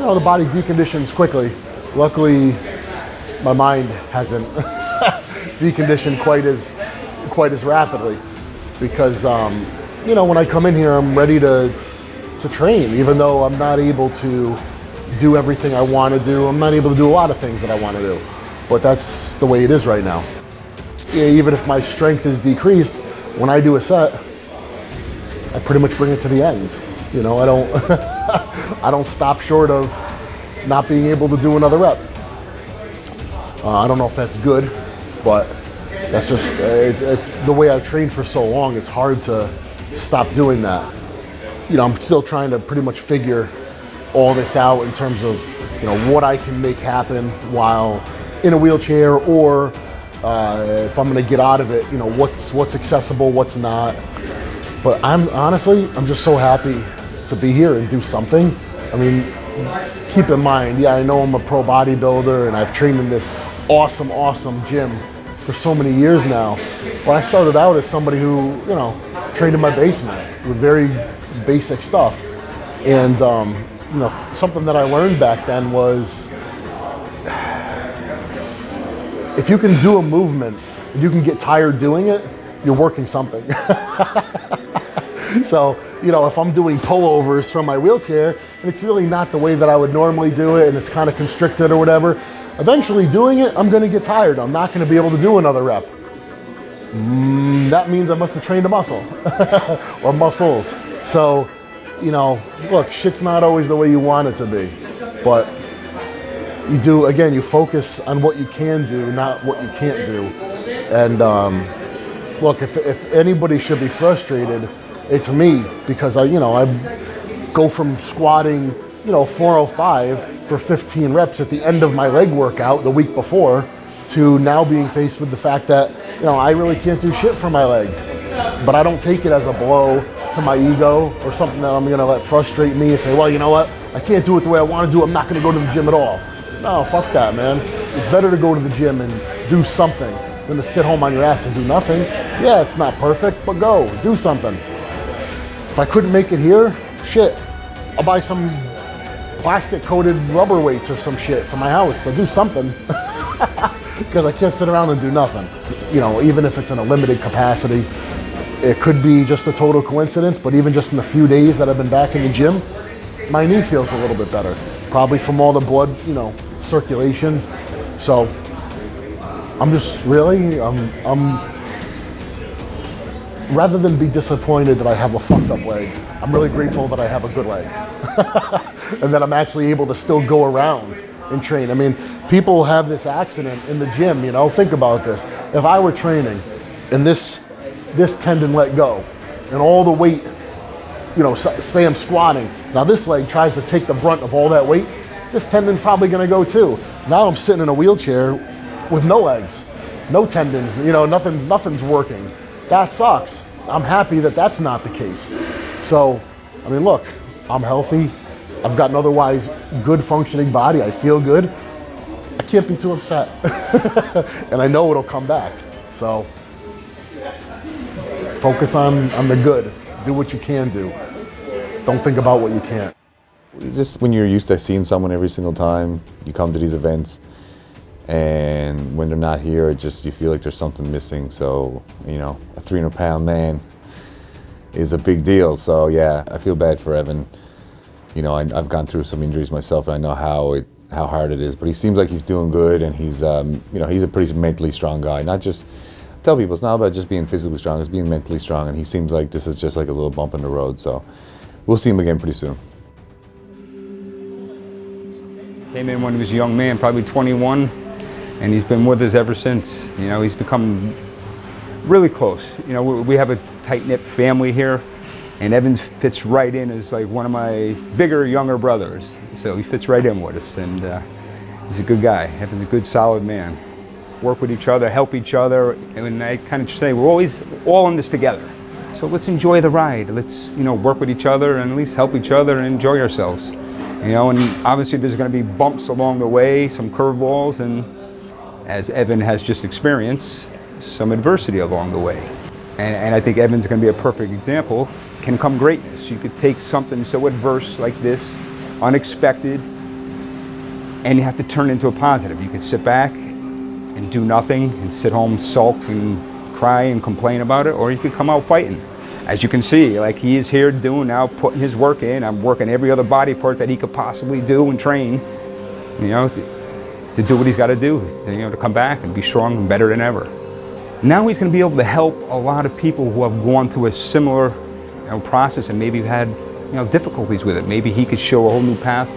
the body deconditions quickly. Luckily, my mind hasn't deconditioned quite as rapidly, because when I come in here, I'm ready to train, even though I'm not able to do everything I want to do. I'm not able to do a lot of things that I want to do, but that's the way it is right now. Yeah, even if my strength is decreased, when I do a set, I pretty much bring it to the end. I don't I don't stop short of not being able to do another rep. I don't know if that's good, but that's just it's the way I've trained for so long. It's hard to stop doing that. I'm still trying to pretty much figure all this out in terms of what I can make happen while in a wheelchair, or if I'm going to get out of it, what's accessible, what's not. But I'm just so happy to be here and do something. I mean, keep in mind, I know I'm a pro bodybuilder and I've trained in this awesome gym for so many years now. But I started out as somebody who, trained in my basement with very basic stuff. And, something that I learned back then was, if you can do a movement and you can get tired doing it, you're working something. So, if I'm doing pullovers from my wheelchair and it's really not the way that I would normally do it and it's kind of constricted or whatever, eventually doing it, I'm going to get tired. I'm not going to be able to do another rep. That means I must have trained a muscle or muscles. So, look, shit's not always the way you want it to be, but you focus on what you can do, not what you can't do. And look, if anybody should be frustrated, it's me, because I go from squatting, 405 for 15 reps at the end of my leg workout the week before, to now being faced with the fact that, I really can't do shit for my legs. But I don't take it as a blow to my ego or something that I'm gonna let frustrate me and say, well, you know what? I can't do it the way I want to do it. I'm not gonna go to the gym at all. No, fuck that, man. It's better to go to the gym and do something than to sit home on your ass and do nothing. Yeah, it's not perfect, but go, do something. If I couldn't make it here, shit, I'll buy some plastic-coated rubber weights or some shit for my house. I'll do something. Because I can't sit around and do nothing. Even if it's in a limited capacity, it could be just a total coincidence, but even just in the few days that I've been back in the gym, my knee feels a little bit better. Probably from all the blood, circulation. So I'm just really, rather than be disappointed that I have a fucked up leg, I'm really grateful that I have a good leg. And that I'm actually able to still go around and train. I mean, people have this accident in the gym, think about this. If I were training and this tendon let go and all the weight, say I'm squatting, now this leg tries to take the brunt of all that weight, this tendon's probably gonna go too. Now I'm sitting in a wheelchair with no legs, no tendons, nothing's working. That sucks. I'm happy that that's not the case. So, I mean, look, I'm healthy. I've got an otherwise good functioning body. I feel good. I can't be too upset. And I know it'll come back. So focus on the good. Do what you can do. Don't think about what you can't. Just when you're used to seeing someone every single time you come to these events, and when they're not here, you feel like there's something missing. So, a 300-pound man is a big deal. So yeah, I feel bad for Evan. I've gone through some injuries myself, and I know how hard it is. But he seems like he's doing good, and he's he's a pretty mentally strong guy. Not just tell people it's not about just being physically strong; it's being mentally strong. And he seems like this is just like a little bump in the road. So we'll see him again pretty soon. Came in when he was a young man, probably 21, and he's been with us ever since. He's become really close. We have a tight-knit family here. And Evan fits right in as like one of my bigger, younger brothers. So he fits right in with us, and he's a good guy. Evan's a good, solid man. Work with each other, help each other, and I kind of say we're always all in this together. So let's enjoy the ride. Let's work with each other and at least help each other and enjoy ourselves. And obviously there's going to be bumps along the way, some curveballs, and as Evan has just experienced, some adversity along the way. And I think Evan's going to be a perfect example. Can come greatness. You could take something so adverse like this, unexpected, and you have to turn it into a positive. You can sit back and do nothing and sit home, sulk and cry and complain about it, or you could come out fighting. As you can see, like he is here doing now, putting his work in. I'm working every other body part that he could possibly do and train, you know, to do what he's got to do, you know, to come back and be strong and better than ever. Now he's going to be able to help a lot of people who have gone through a similar, you know, process and maybe had, you know, difficulties with it. Maybe he could show a whole new path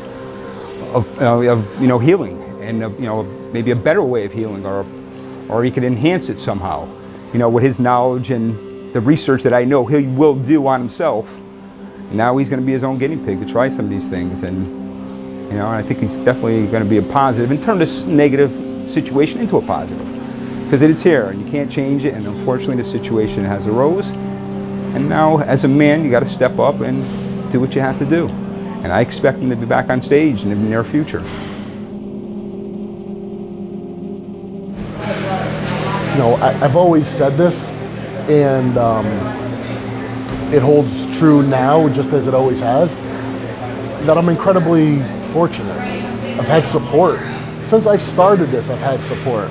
of you know, healing, and you know, maybe a better way of healing, or he could enhance it somehow, you know, with his knowledge and the research that I know he will do on himself. And now he's going to be his own guinea pig to try some of these things, and you know, I think he's definitely going to be a positive and turn this negative situation into a positive, because it's here and you can't change it, and unfortunately the situation has arose, and now as a man you got to step up and do what you have to do. And I expect him to be back on stage in the near future. You know, I've always said this, and it holds true now just as it always has, that I'm incredibly fortunate. I've had support. Since I've started this, I've had support.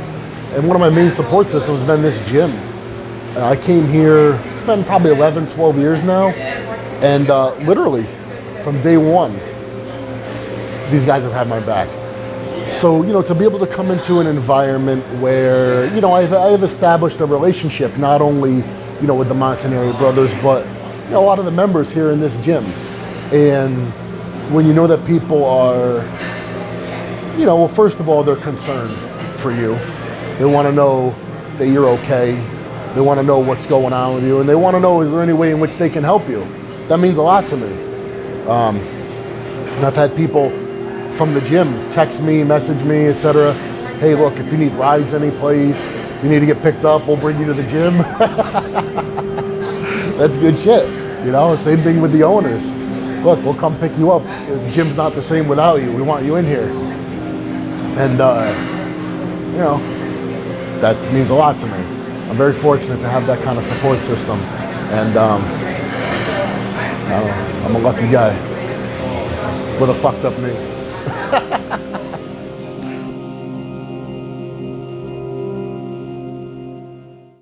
And one of my main support systems has been this gym. I came here, it's been probably 11, 12 years now, and literally from day one, these guys have had my back. So, you know, to be able to come into an environment where, you know, I've established a relationship, not only, you know, with the Montanari brothers, but, you know, a lot of the members here in this gym. And when you know that people are, you know, well, first of all, they're concerned for you. They want to know that you're okay. They want to know what's going on with you, and they want to know, is there any way in which they can help you? That means a lot to me. And I've had people from the gym text me, message me, etc. Hey, look, if you need rides any place, you need to get picked up, we'll bring you to the gym. That's good shit. You know, same thing with the owners. Look, we'll come pick you up. The gym's not the same without you. We want you in here. And, you know, that means a lot to me. I'm very fortunate to have that kind of support system. And I'm a lucky guy with a fucked up knee.